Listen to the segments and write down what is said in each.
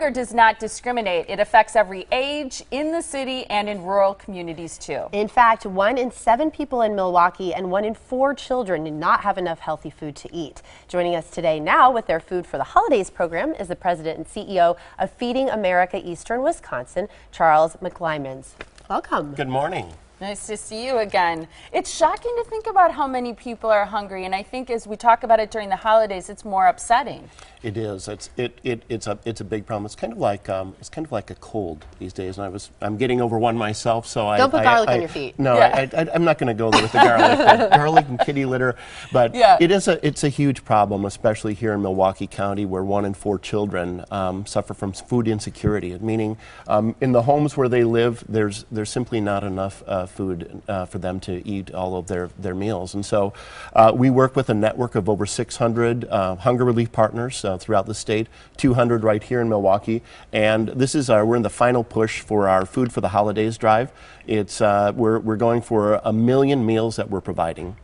Hunger does not discriminate. It affects every age in the city and in rural communities too. In fact, 1 in 7 people in Milwaukee and 1 in 4 children do not have enough healthy food to eat. Joining us today now with their Food for the Holidays program is the president and CEO of Feeding America Eastern Wisconsin, Charles McLimans. Welcome. Good morning. Nice to see you again. It's shocking to think about how many people are hungry, and I think as we talk about it during the holidays, it's more upsetting. It is. It's a big problem. It's kind of like a cold these days. And I'm getting over one myself, so don't put garlic on your feet. No, yeah. I'm not going to go there with the garlic. Garlic and kitty litter, but yeah. It's a huge problem, especially here in Milwaukee County, where 1 in 4 children suffer from food insecurity. Meaning, in the homes where they live, there's simply not enough food for them to eat all of their meals. And so we work with a network of over 600 hunger relief partners throughout the state, 200 right here in Milwaukee, and this is we're in the final push for our Food for the Holidays drive. It's we're going for 1 million meals that we're providing.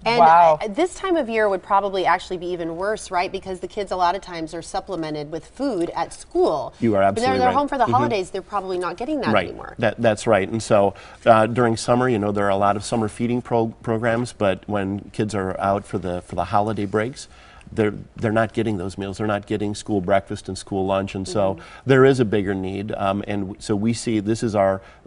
And wow. This time of year would probably actually be even worse, right? Because the kids a lot of times are supplemented with food at school. You are absolutely right. They're right. home for the holidays. They're probably not getting that anymore. That's right. And so during summer, you know, there are a lot of summer feeding programs, but when kids are out for the holiday breaks, they're not getting those meals. They're not getting school breakfast and school lunch, and so there is a bigger need. And so we see this is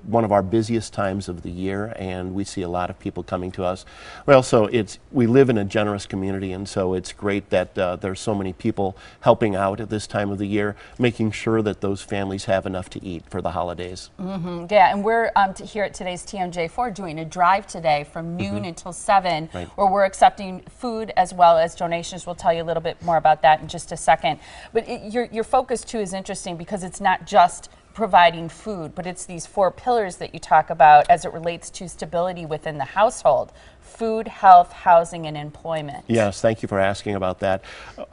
one of our busiest times of the year, and we see a lot of people coming to us. Well, so we live in a generous community, and so it's great that there's so many people helping out at this time of the year, making sure that those families have enough to eat for the holidays. Yeah, and we're here at today's TMJ4 doing a drive today from noon until 7, where we're accepting food as well as donations. We'll tell you a little bit more about that in just a second. But your focus too is interesting because it's not just providing food, but it's these 4 pillars that you talk about as it relates to stability within the household: food, health, housing, and employment. Yes, thank you for asking about that.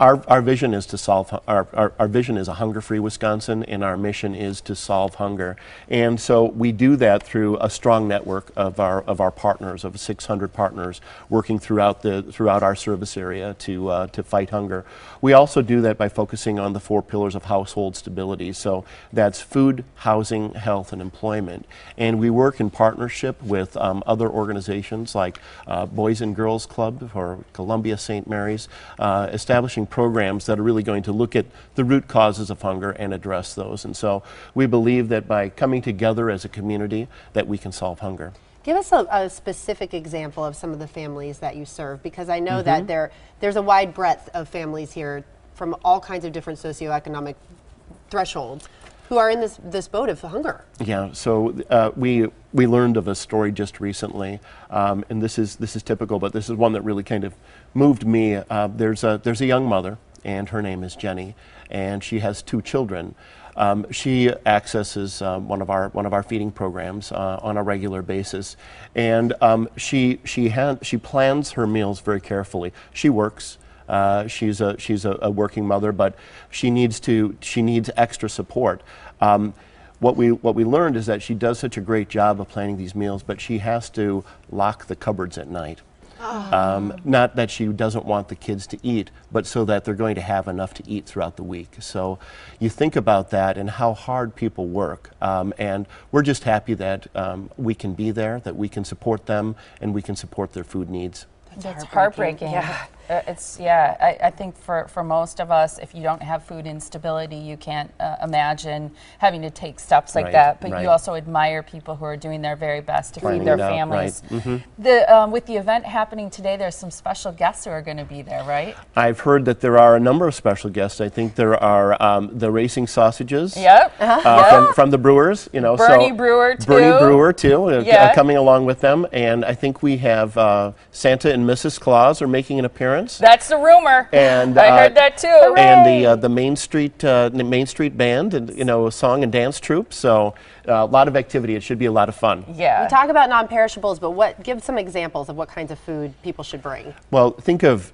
Our vision is to solve, our vision is a hunger-free Wisconsin, and our mission is to solve hunger. And so we do that through a strong network of our partners, of 600 partners working throughout our service area to fight hunger. We also do that by focusing on the 4 pillars of household stability. So that's food, housing, health, and employment. And we work in partnership with other organizations like Boys and Girls Club or Columbia St. Mary's, establishing programs that are really going to look at the root causes of hunger and address those. And so we believe that by coming together as a community that we can solve hunger. Give us a specific example of some of the families that you serve, because I know that there's a wide breadth of families here from all kinds of different socioeconomic thresholds who are in this boat of hunger. Yeah, so we learned of a story just recently, and this is typical, but this is one that really kind of moved me. There's a young mother, and her name is Jenny, and she has 2 children. She accesses one of our feeding programs on a regular basis, and she plans her meals very carefully. She works. She's a working mother, but she needs extra support. What we learned is that she does such a great job of planning these meals, but she has to lock the cupboards at night. Not that she doesn't want the kids to eat, but so that they're going to have enough to eat throughout the week. So you think about that and how hard people work, and we're just happy that we can be there, that we can support them, and we can support their food needs. That's heartbreaking. Yeah. I think for most of us, if you don't have food instability, you can't imagine having to take steps like that. But you also admire people who are doing their very best to feed their families. With the event happening today, there's some special guests who are going to be there, right? I've heard that there are a number of special guests. I think there are the racing sausages. From the Brewers. You know, Bernie Brewer too. Coming along with them, and I think we have Santa and Mrs. Claus are making an appearance. That's the rumor. And I heard that too. And the Main Street Band, and a song and dance troupe. So a lot of activity. It should be a lot of fun. Yeah. We talk about non-perishables, but give some examples of what kinds of food people should bring. Well, think of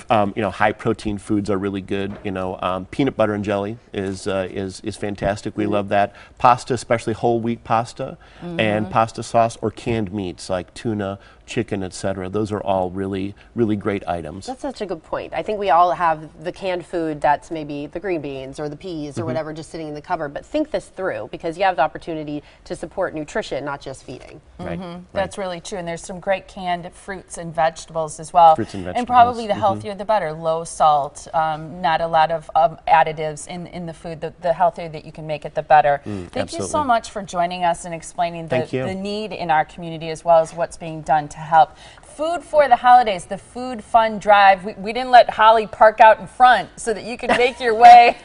high protein foods are really good. Peanut butter and jelly is fantastic. We love that. Pasta, especially whole wheat pasta, and pasta sauce or canned meats like tuna, chicken, etc. Those are all really, really great items. That's such a good point. I think we all have the canned food that's maybe the green beans or the peas or whatever just sitting in the cupboard, but think this through, because you have the opportunity to support nutrition, not just feeding. Right. That's really true, and there's some great canned fruits and vegetables as well. Fruits and vegetables. And probably the healthier the better. Low salt, not a lot of additives in the food. The healthier that you can make it, the better. Thank you so much for joining us and explaining the need in our community as well as what's being done to help. Food for the holidays, the Food Fund Drive. We didn't let Holly park out in front so that you can make your way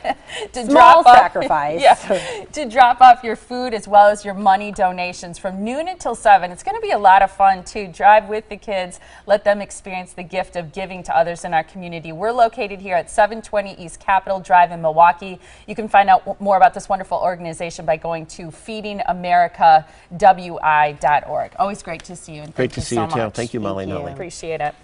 to Small sacrifice. to drop off your food as well as your money donations from noon until 7. It's going to be a lot of fun too. Drive with the kids, let them experience the gift of giving to others in our community. We're located here at 720 East Capitol Drive in Milwaukee. You can find out more about this wonderful organization by going to feedingamericawi.org. Always great to see you. And great to see you too. Thank you, Molly. Appreciate it.